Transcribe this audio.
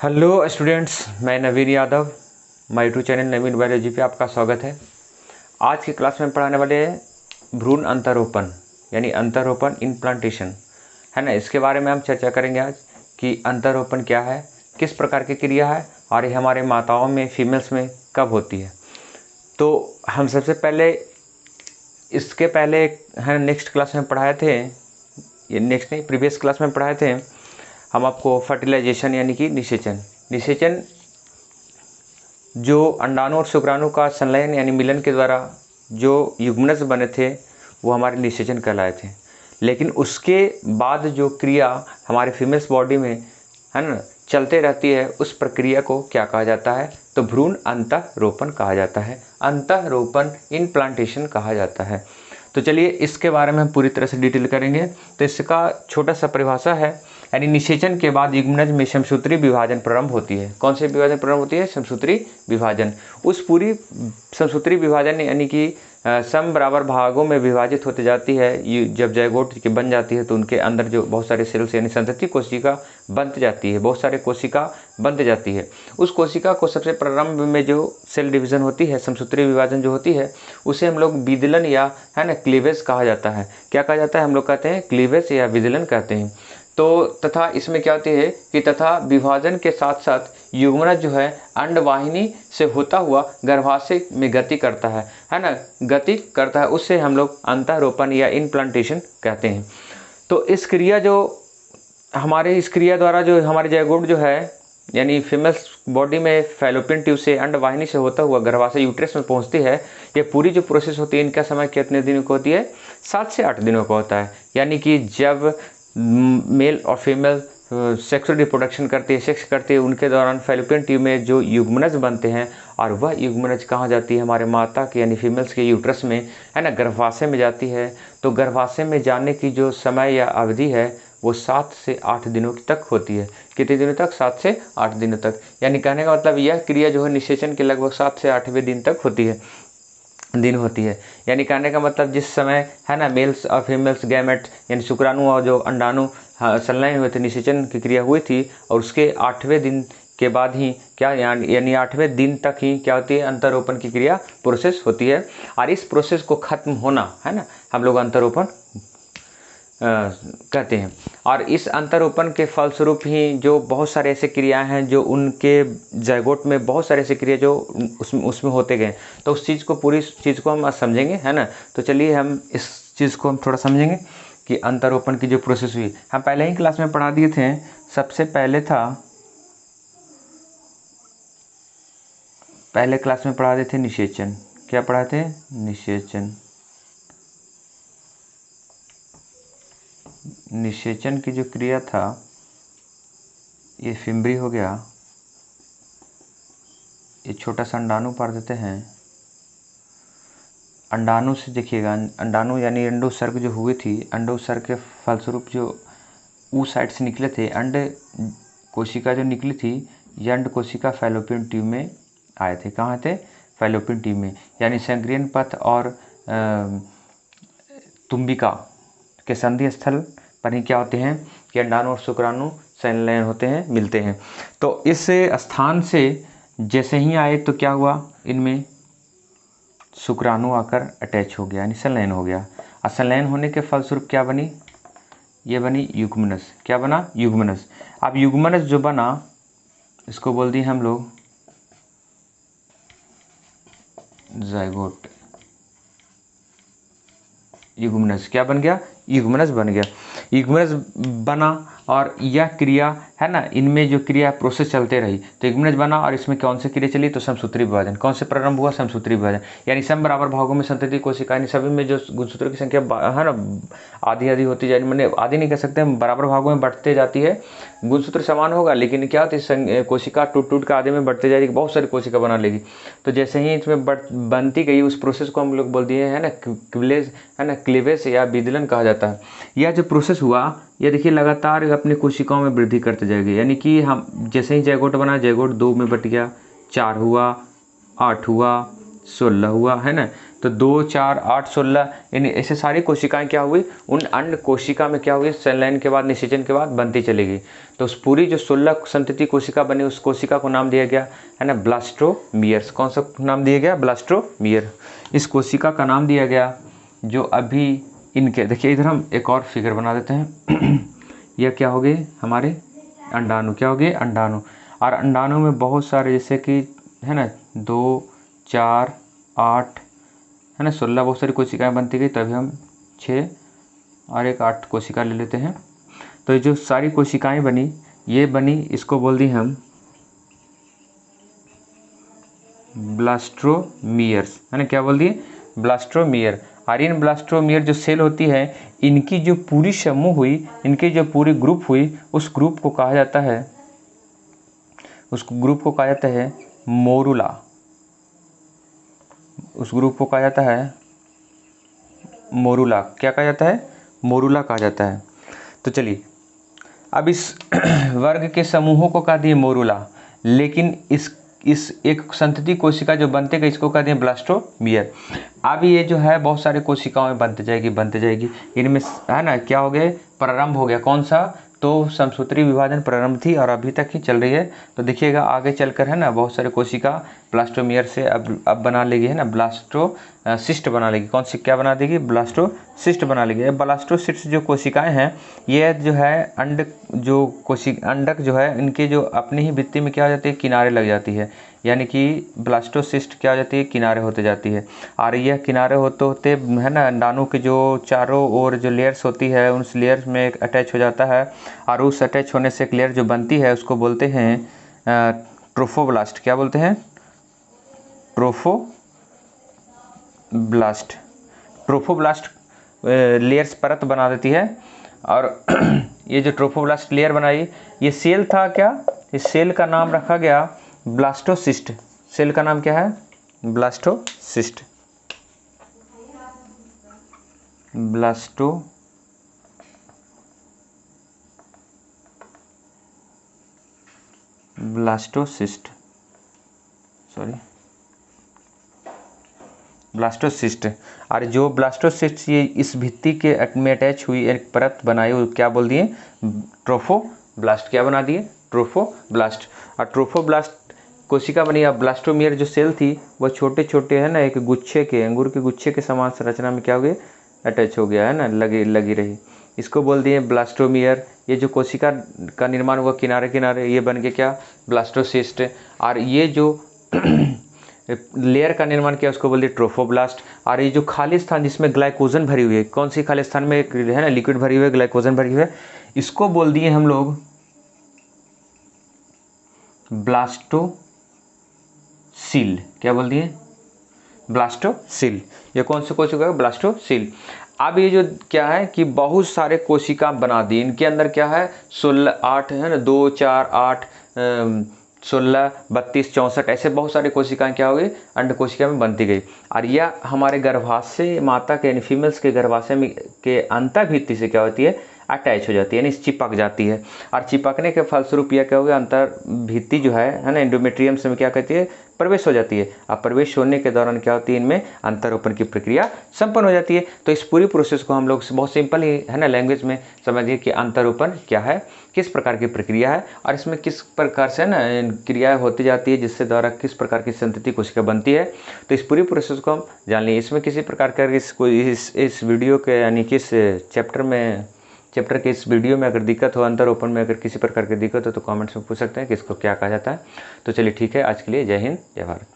Hello students, मैं Naveen Yadav, my YouTube channel Naveen biology पे आपका स्वागत है। आज की क्लास में पढ़ाने वाले हैं भ्रूण अंतरोपण यानी अंतरोपण इम्प्लांटेशन, है ना। इसके बारे में हम चर्चा करेंगे आज कि अंतरोपण क्या है, किस प्रकार की क्रिया है और ये हमारे माताओं में फीमेल्स में कब होती है। तो हम सबसे पहले इसके पहले है नेक्स्ट क्लास में पढ़ाए थे, ये नेक्स्ट नहीं प्रीवियस क्लास में पढ़ाए थे हम आपको फर्टिलाइजेशन यानी कि निषेचन जो अंडाणु और शुक्राणु का संलयन यानी मिलन के द्वारा जो युग्मनज बने थे वो हमारे निषेचन कहलाए थे। लेकिन उसके बाद जो क्रिया हमारे फीमेल्स बॉडी में है ना चलते रहती है, उस प्रक्रिया को क्या कहा जाता है? तो भ्रूण अंतरोपण कहा जाता है, अंतरोपण इम्प्लांटेशन कहा जाता है। तो चलिए इसके बारे में हम पूरी तरह से डिटेल करेंगे। तो इसका छोटा सा परिभाषा है, यानी निषेचन के बाद युग्मनज में समसूत्री विभाजन प्रारंभ होती है। कौन से विभाजन प्रारंभ होती है? समसूत्री विभाजन। उस पूरी समसूत्री विभाजन यानी कि सम बराबर भागों में विभाजित होती जाती है। ये जब जाइगोट की बन जाती है तो उनके अंदर जो बहुत सारे सेल्स यानी संतति कोशिका बनती जाती है, बहुत सारे कोशिका बनती जाती है। उस कोशिका को सबसे प्रारंभ में जो सेल डिवीजन होती है, समसूत्री विभाजन जो होती है, उसे हम लोग विदलन या है ना क्लीवेज कहा जाता है। क्या कहा जाता है? हम लोग कहते हैं क्लीवेज या विदलन कहते हैं। तो तथा इसमें क्या होती है कि तथा विभाजन के साथ साथ युग्मनज जो है अंडवाहिनी से होता हुआ गर्भाशय में गति करता है ना, गति करता है। उससे हम लोग अंतरोपण या इम्प्लांटेशन कहते हैं। तो इस क्रिया द्वारा जो हमारे जाइगोट जो है यानी फीमेल्स बॉडी में फैलोपियन ट्यूब से अंडवाहिनी से होता हुआ गर्भाशय यूट्रस में पहुंचती है। ये पूरी जो प्रोसेस होती है इनका समय कितने दिनों का होती है? 7 से 8 दिनों का होता है। यानी कि जब मेल और फीमेल सेक्सुअल रिप्रोडक्शन करती है, सेक्स करती है, उनके दौरान फैलोपियन ट्यूब में जो युग्मनज बनते हैं और वह युग्मनज कहाँ जाती है? हमारे माता के यानी फीमेल्स के यूट्रस में, है ना, गर्भाशय में जाती है। तो गर्भाशय में जाने की जो समय या अवधि है वो 7 से 8 दिनों तक होती है। कितने दिनों तक? 7 से 8 दिनों तक। यानी कहने का मतलब यह क्रिया जो है निषेचन के लगभग 7 से 8वें दिन तक होती है। यानी कहने का मतलब जिस समय है ना मेल्स और फीमेल्स गैमेट यानी शुक्राणु और जो अंडाणु संलयन हुए थे, निषेचन की क्रिया हुई थी, और उसके 8वें दिन के बाद ही क्या यानी 8वें दिन तक ही क्या होती है? अंतरोपण की क्रिया प्रोसेस होती है। और इस प्रोसेस को खत्म होना है ना हम लोग अंतरोपण कहते हैं। और इस अंतरोपण के फलस्वरूप ही जो बहुत सारे ऐसे क्रियाएं हैं जो उनके जाइगोट में बहुत सारे ऐसे क्रिया जो उसमें होते गए। तो उस चीज़ को पूरी चीज़ को हम आज समझेंगे, है ना। तो चलिए हम इस चीज़ को हम थोड़ा समझेंगे कि अंतरोपण की जो प्रोसेस हुई, हम पहले ही क्लास में पढ़ा दिए थे। सबसे पहले पहले क्लास में पढ़ा दिए थे निषेचन। क्या पढ़ाए थे? निषेचन की जो क्रिया था, ये फिम्बरी हो गया, ये छोटा सा अंडाणु पार देते हैं। अंडाणु से देखिएगा, अंडाणु यानी अंडोत्सर्ग जो हुई थी, अंडोत्सर्ग के फलस्वरूप जो उस साइड से निकले थे अंड कोशिका जो निकली थी, ये अंड कोशिका फैलोपियन ट्यूब में आए थे। कहाँ थे? फैलोपियन ट्यूब में। यानी संक्रियन पथ और तुम्बिका के संधि स्थल पर ही क्या होते हैं कि अंडाणु और शुक्राणु संलयन होते हैं, मिलते हैं। तो इस स्थान से जैसे ही आए तो क्या हुआ? इनमें शुक्राणु आकर अटैच हो गया यानी संलयन हो गया। और संलयन होने के फलस्वरूप क्या बनी? ये बनी युग्मनज। क्या बना? युग्मनज। अब युग्मनज जो बना इसको बोल दिए हम लोग जाइगोट। युग्मनज क्या बन गया? युग्मनज बन गया। युग्मनज बना और यह क्रिया है ना, इनमें जो क्रिया प्रोसेस चलते रही। तो युग्मनज बना और इसमें कौन सी क्रिया चली? तो समसूत्री विभाजन। कौन से प्रारंभ हुआ? समसूत्री विभाजन। यानी सम बराबर भागों में संतति कोशिका, यानी सभी में जो गुणसूत्रों की संख्या है ना आधी आधी होती जाए, मैंने आधी नहीं कह सकते, बराबर भागों में बढ़ते जाती है। गुणसूत्र समान होगा लेकिन क्या होती है? कोशिका टूट टूट कर आधे में बढ़ते जाएगी, बहुत सारी कोशिका बना लेगी। तो जैसे ही इसमें बनती गई उस प्रोसेस को हम लोग बोल दिए है ना क्लीवेज या विदलन कहा जाता है। यह जो प्रोसेस हुआ, ये देखिए लगातार अपनी कोशिकाओं में वृद्धि करते जाएगी। यानी कि हम जैसे ही जाइगोट बना, जाइगोट 2 में बट गया, 4 हुआ, 8 हुआ, 16 हुआ, है ना। तो 2, 4, 8, 16 यानी ऐसे सारी कोशिकाएं क्या हुई, उन अंड कोशिका में क्या हुई, सेल लाइन के बाद निषेचन के बाद बनती चलेगी। तो उस पूरी जो 16 संतति कोशिका बनी उस कोशिका को नाम दिया गया है ना ब्लास्टोमियर्स। कौन सा नाम दिया गया, ब्लास्टोमियर। इस कोशिका का नाम दिया गया जो अभी इनके, देखिए इधर हम एक और फिगर बना देते हैं यह क्या हो गए हमारे अंडाणु, क्या हो गए अंडाणु। और अंडाणु में बहुत सारे जैसे कि है ना 2, 4, 8 है ना 16 बहुत सारी कोशिकाएं बनती गई, तभी हम 6 और एक 8 कोशिका ले लेते हैं। तो जो सारी कोशिकाएं बनी, ये बनी, इसको बोल दी हम ब्लास्टोमियर्स, है ना, क्या बोल दिए, ब्लास्टोमियर। और इन ब्लास्टोमियर जो सेल होती है, इनकी जो पूरी समूह हुई, इनकी जो पूरी ग्रुप हुई, उस ग्रुप को कहा जाता है, उस ग्रुप को कहा जाता है मोरुला। उस ग्रुप को कहा जाता है मोरुला। क्या कहा जाता है, मोरुला कहा जाता है। तो चलिए अब इस वर्ग के समूहों को कहा दिए मोरुला, लेकिन इस एक संतति कोशिका जो बनते गई इसको कहते हैं ब्लास्टोमियर। अब ये जो है बहुत सारे कोशिकाओं में बनते जाएगी। इनमें है ना क्या हो गए, प्रारंभ हो गया, कौन सा, तो समसूत्री विभाजन प्रारंभ थी और अभी तक ही चल रही है। तो देखिएगा आगे चलकर है ना बहुत सारे कोशिका ब्लास्टोमियर से अब बना लेगी, है ना ब्लास्टोसिस्ट बना लेगी। कौन सी क्या बना देगी, ब्लास्टोसिस्ट बना लेगी। ब्लास्टोसिस्ट जो कोशिकाएं हैं, ये जो है अंडक जो है, इनके जो अपनी ही भित्ति में क्या हो जाती है, किनारे लग जाती है, यानी कि ब्लास्टोसिस्ट क्या हो जाती है, किनारे होते जाती है। और यह किनारे होते होते है ना अंडाणु के जो चारों ओर जो लेयर्स होती है, उस लेयर्स में एक अटैच हो जाता है, और उस अटैच होने से एक लेयर जो बनती है उसको बोलते हैं ट्रोफोब्लास्ट। क्या बोलते हैं, ट्रोफोब्लास्ट। ट्रोफोब्लास्ट लेयर्स परत बना देती है। और ये जो ट्रोफोब्लास्ट लेयर बनाई, ये सेल था क्या, इस सेल का नाम रखा गया ब्लास्टोसिस्ट। सेल का नाम क्या है, ब्लास्टोसिस्ट। ब्लास्टोसिस्ट। और जो ब्लास्टोसिस्ट ये इस भित्ति के में अटैच हुई एक परत बनाई, वो क्या बोल दिए, ट्रोफोब्लास्ट। क्या बना दिए, ट्रोफोब्लास्ट। और ट्रोफोब्लास्ट कोशिका बनी। अब ब्लास्टोमियर जो सेल थी वो छोटे छोटे है ना एक गुच्छे के, अंगूर के गुच्छे के समान संरचना में क्या हो गए, अटैच हो गया, है ना, लगी रही। इसको बोल दिए ब्लास्टोमियर। ये जो कोशिका का निर्माण हुआ किनारे किनारे, ये बन के क्या, ब्लास्टोसिस्ट। और ये जो लेयर का निर्माण किया उसको बोल दिए ट्रोफोब्लास्ट। और ये जो खाली स्थान जिसमें ग्लाइकोजन भरी हुई है, कौन सी खाली स्थान में एक है ना लिक्विड भरी हुई है, ग्लाइकोजन भरी हुई है, इसको बोल दिए हम लोग ब्लास्टोसील। क्या बोल दिए, ब्लास्टोसील। ये कौन सी कोशिका है, ब्लास्टोसील। अब ये जो क्या है कि बहुत सारे कोशिका बना दी, इनके अंदर क्या है 16, 8 है ना, 2, 4, 8, 16, 32, 64 ऐसे बहुत सारी कोशिकाएं क्या हो गई, अंड कोशिका में बनती गई। और यह हमारे गर्भाशय माता के यानी फीमेल्स के गर्भाशय में के अंतःभित्ति से क्या होती है, अटैच हो जाती है, यानी चिपक जाती है। और चिपकने के फलस्वरूप यह क्या हो गया, अंतर्भित्ति जो है ना एंडोमेट्रियम से क्या कहती है, प्रवेश हो जाती है। अब प्रवेश होने के दौरान क्या होती है, इनमें अंतरोपण की प्रक्रिया संपन्न हो जाती है। तो इस पूरी प्रोसेस को हम लोग बहुत सिंपल ही है ना लैंग्वेज में समझिए कि अंतरोपण क्या है, किस प्रकार की प्रक्रिया है, और इसमें किस प्रकार से ना क्रियाएं होती जाती है, जिससे द्वारा किस प्रकार की संतति कोशिका बनती है। तो इस पूरी प्रोसेस को हम जान लें। इसमें किसी प्रकार का इस वीडियो के यानी किस चैप्टर के इस वीडियो में अगर दिक्कत हो, अंतरोपण में अगर किसी प्रकार की दिक्कत हो तो कमेंट्स में पूछ सकते हैं कि इसको क्या कहा जाता है। तो चलिए ठीक है, आज के लिए जय हिंद, जय भारत।